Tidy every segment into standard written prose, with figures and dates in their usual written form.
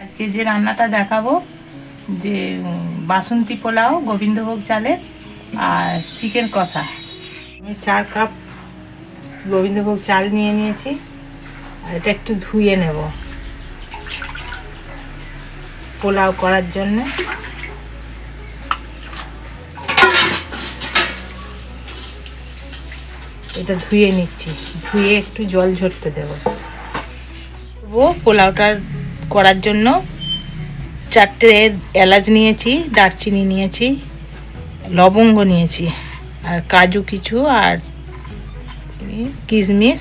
আজকে যে রান্নাটা দেখাবো যে বাসন্তী পোলাও গোবিন্দভোগ চালের আর চিকেন কষা। আমি 4 কাপ গোবিন্দভোগ চাল নিয়ে নিয়েছি আর এটা একটু ধুয়ে নেব পোলাও করার জন্য। এটা ধুয়ে নিচ্ছি, ধুয়ে একটু জল ঝরতে দেবো। পোলাওটা করার জন্য 4টে এলাচ নিয়েছি, দারচিনি নিয়েছি, লবঙ্গ নিয়েছি আর কাজু কিছু, আর কিশমিশ,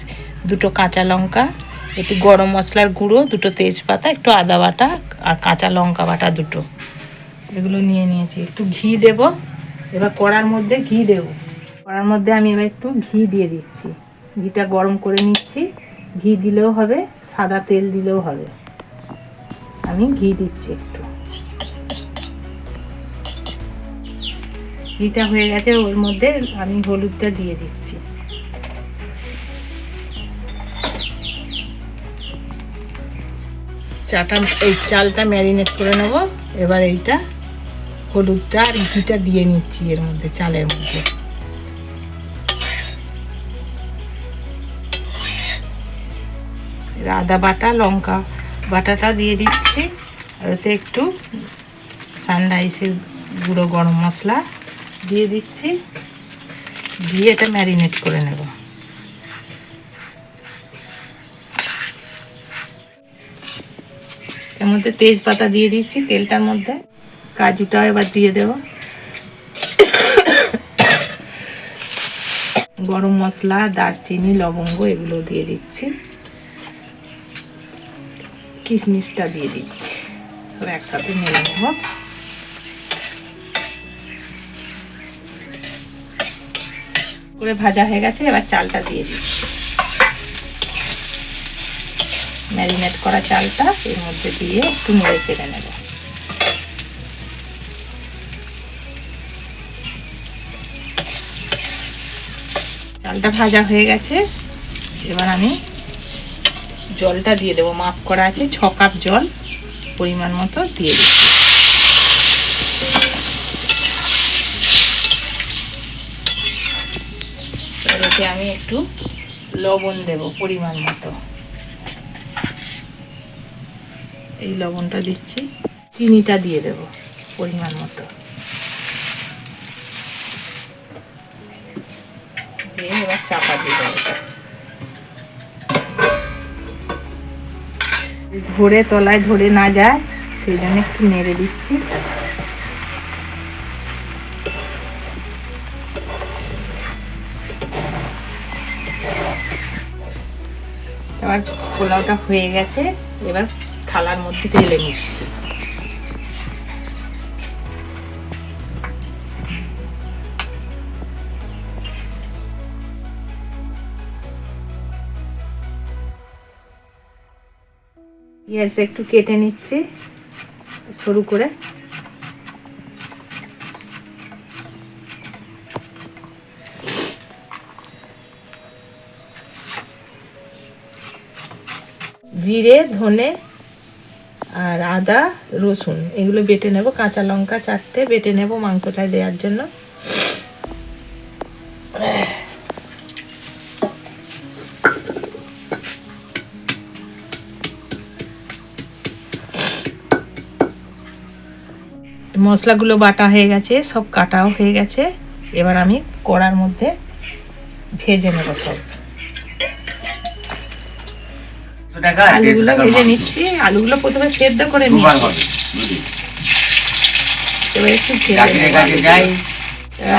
2টো কাঁচা লঙ্কা, একটু গরম মশলার গুঁড়ো, 2টো তেজপাতা, একটু আদা বাটা আর কাঁচা লঙ্কা বাটা 2টো, এগুলো নিয়ে নিয়েছি। একটু ঘি দেব, এবার কড়ার মধ্যে ঘি দেব। কড়ার মধ্যে আমি এবার একটু ঘি দিয়ে দিচ্ছি, ঘিটা গরম করে নিচ্ছি। ঘি দিলেও হবে, সাদা তেল দিলেও হবে, আমি ঘি দিচ্ছি একটু। ঘিটা হয়ে গেছে, ওর মধ্যে আমি হলুদটা দিয়ে দিচ্ছি। এই চালটা ম্যারিনেট করে নেব। এবার এইটা হলুদটা আর ঘিটা দিয়ে নিচ্ছি এর মধ্যে, চালের মধ্যে। আদা বাটা, লঙ্কা বাটাটা দিয়ে দিচ্ছি, আর ওতে একটু সানরাইসের গুঁড়ো গরম মশলা দিয়ে দিচ্ছি, দিয়ে এটা ম্যারিনেট করে নেব। এর মধ্যে তেজপাতা দিয়ে দিচ্ছি তেলটার মধ্যে, কাজুটাও এবার দিয়ে দেব, গরম মশলা, দারচিনি, লবঙ্গ এগুলো দিয়ে দিচ্ছি, কিশমিশটা দিয়ে দিচ্ছি, সব একসাথে নেড়ে নেব। করে ভাজা হয়ে গেছে, এবার চালটা দিয়ে দিচ্ছি, ম্যারিনেট করা চালটা এর মধ্যে দিয়ে একটু নেড়ে চেড়ে নেব। চালটা ভাজা হয়ে গেছে, এবার আমি জলটা দিয়ে দেবো। মাপ করা আছে 6 কাপ জল, পরিমাণ মতো দিয়ে দেবো। এতে আমি একটু লবণ দেব পরিমাণ মতো, এই লবণটা দিচ্ছি। চিনিটা দিয়ে দেব পরিমাণ মতো, দিয়ে এবার চাপা দিয়ে দেবো। ধরে তলায় ধরে না যায় সেই জন্য একটু নেড়ে দিচ্ছি। এবার পোলাওটা হয়ে গেছে, এবার থালার মধ্যে ঢেলে নিচ্ছি। পেঁয়াজটা একটু কেটে নিচ্ছি সরু করে, জিরে, ধনে আর আদা, রসুন এগুলো বেটে নেব, কাঁচা লঙ্কা 4টে বেটে নেব মাংসটায় দেওয়ার জন্য। মশলাগুলো বাটা হয়ে গেছে, সব কাটাও হয়ে গেছে, এবার আমি কড়ার মধ্যে ভেজে নেব সব। আলুগুলো ভেজে নিচ্ছি, আলুগুলো প্রথমে সেদ্ধ করে নিচ্ছি, এবার একটু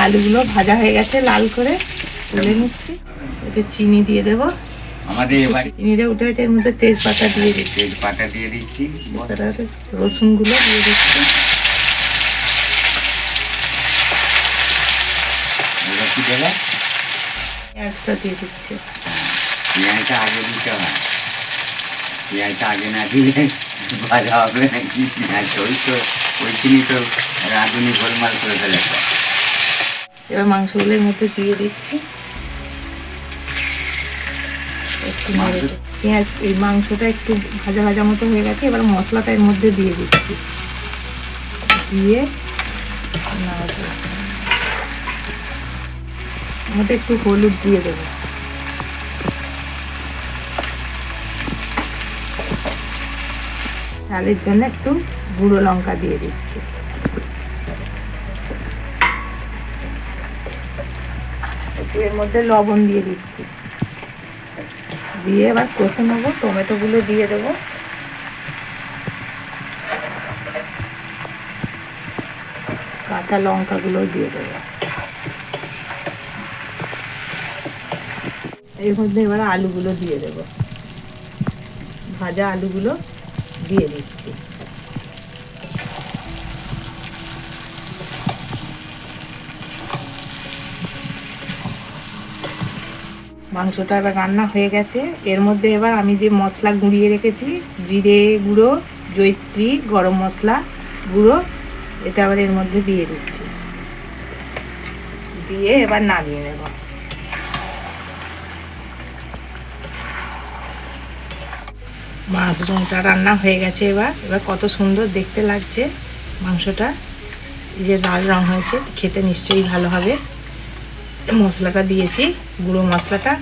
আলুগুলো ভাজা হয়ে গেছে, লাল করে তুলে নিচ্ছি। এতে চিনি দিয়ে দেবো, চিনিটা উঠে গেছে, এর মধ্যে তেজপাতা দিয়ে দিচ্ছি, রসুনগুলো দিয়ে দিচ্ছি, পেঁয়াজটা দিয়ে দিচ্ছি। পেঁয়াজটা আগে দিতে হয়, পেঁয়াজটা আগে না দিলে ভাজা হবে নাকি। পেঁয়াজ ওই চিনি তো রাঁধুনি গোলমাল করে ফেলে। এবার মাংসগুলোর মধ্যে দিয়ে দিচ্ছি, একটু পেঁয়াজ এই মাংসটা একটু ভাজা ভাজা মতো হয়ে গেছে, এবার মশলাটা এর মধ্যে দিয়ে দিচ্ছি, দিয়ে মধ্যে একটু হলুদ দিয়ে দেবো, ঝালের জন্য একটু গুঁড়ো লঙ্কা দিয়ে দিচ্ছি, একটু এর মধ্যে লবণ দিয়ে দিচ্ছি, দিয়ে এবার কষে নেবো। টমেটোগুলো দিয়ে দেবো, কাঁচা লঙ্কাগুলো দিয়ে দেবো, এর মধ্যে এবার আলুগুলো দিয়ে দেবো, ভাজা আলুগুলো দিয়ে দিচ্ছি। মাংসটা এবার রান্না হয়ে গেছে, এর মধ্যে এবার আমি যে মশলা গুঁড়িয়ে রেখেছি, জিরে গুঁড়ো, জয়িত্রী, গরম মশলা গুঁড়ো, এটা আবার এর মধ্যে দিয়ে দিচ্ছি, দিয়ে এবার নামিয়ে নেব। মাংসটা রান্না হয়ে গেছে, এবার এবার কত সুন্দর দেখতে লাগছে মাংসটা, এই যে লাল রং হয়েছে, খেতে নিশ্চয়ই ভালো হবে। মশলাটা দিয়েছি, গুঁড়ো মশলাটা,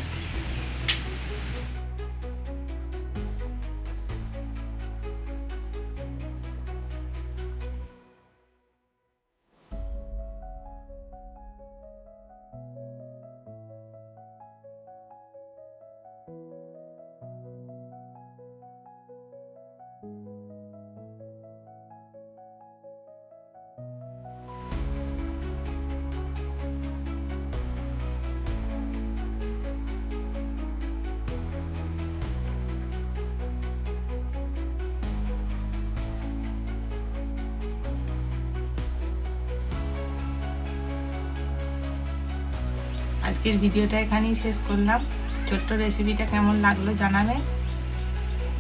আজকের ভিডিওটা এখানেই শেষ করলাম। ছোট্ট রেসিপিটা কেমন লাগলো জানাবেন,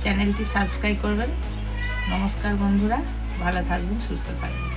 চ্যানেলটি সাবস্ক্রাইব করবেন। নমস্কার বন্ধুরা, ভালো থাকবেন, সুস্থ থাকবেন।